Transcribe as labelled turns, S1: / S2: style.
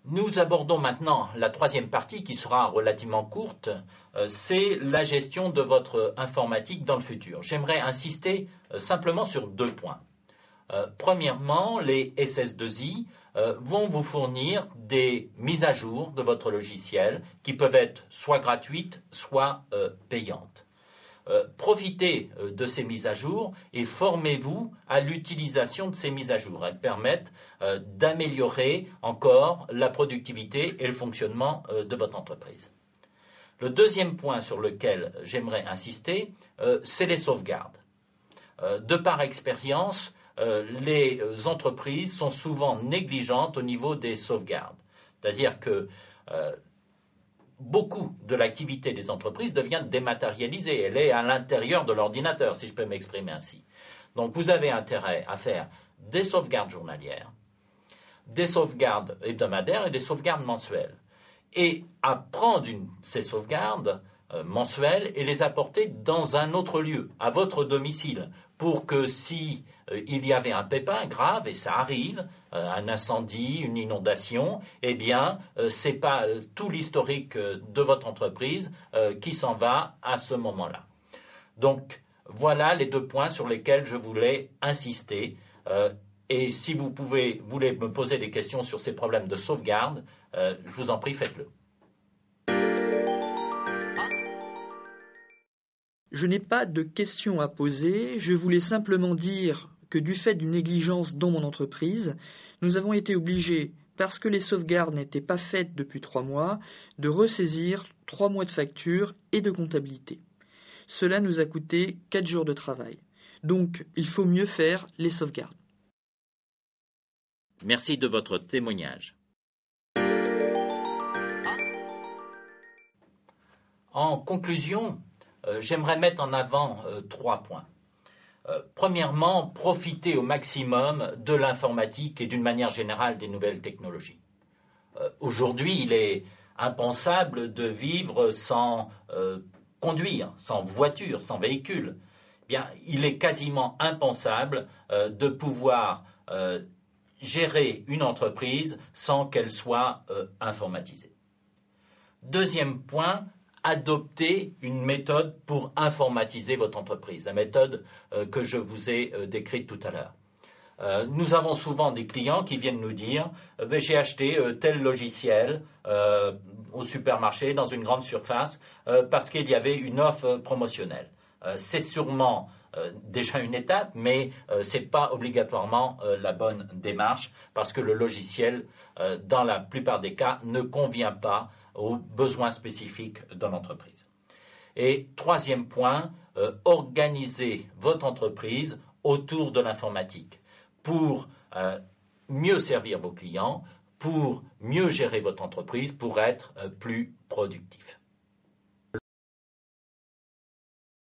S1: Nous abordons maintenant la troisième partie qui sera relativement courte, c'est la gestion de votre informatique dans le futur. J'aimerais insister simplement sur 2 points. Premièrement, les SS2I vont vous fournir des mises à jour de votre logiciel qui peuvent être soit gratuites, soit payantes. Profitez de ces mises à jour et formez-vous à l'utilisation de ces mises à jour. Elles permettent d'améliorer encore la productivité et le fonctionnement de votre entreprise. Le deuxième point sur lequel j'aimerais insister, c'est les sauvegardes. De par expérience, les entreprises sont souvent négligentes au niveau des sauvegardes. C'est-à-dire que beaucoup de l'activité des entreprises devient dématérialisée. Elle est à l'intérieur de l'ordinateur, si je peux m'exprimer ainsi. Donc vous avez intérêt à faire des sauvegardes journalières, des sauvegardes hebdomadaires et des sauvegardes mensuelles. Et à prendre ces sauvegardes mensuelles et les apporter dans un autre lieu, à votre domicile, pour que si il y avait un pépin grave, et ça arrive, un incendie, une inondation, eh bien, c'est pas tout l'historique de votre entreprise qui s'en va à ce moment-là. Donc, voilà les 2 points sur lesquels je voulais insister. Et si vous voulez me poser des questions sur ces problèmes de sauvegarde, je vous en prie, faites-le.
S2: Je n'ai pas de questions à poser, je voulais simplement dire que du fait d'une négligence dans mon entreprise, nous avons été obligés, parce que les sauvegardes n'étaient pas faites depuis 3 mois, de ressaisir 3 mois de factures et de comptabilité. Cela nous a coûté 4 jours de travail. Donc, il faut mieux faire les sauvegardes.
S1: Merci de votre témoignage. En conclusion, j'aimerais mettre en avant 3 points. Premièrement, profitez au maximum de l'informatique et d'une manière générale des nouvelles technologies. Aujourd'hui, il est impensable de vivre sans conduire, sans voiture, sans véhicule. Eh bien, il est quasiment impensable de pouvoir gérer une entreprise sans qu'elle soit informatisée. Deuxième point, adopter une méthode pour informatiser votre entreprise, la méthode que je vous ai décrite tout à l'heure. Nous avons souvent des clients qui viennent nous dire j'ai acheté tel logiciel au supermarché, dans une grande surface, parce qu'il y avait une offre promotionnelle. C'est sûrement déjà une étape, mais ce n'est pas obligatoirement la bonne démarche, parce que le logiciel, dans la plupart des cas, ne convient pas aux besoins spécifiques de l'entreprise. Et troisième point, organisez votre entreprise autour de l'informatique pour mieux servir vos clients, pour mieux gérer votre entreprise, pour être plus productif.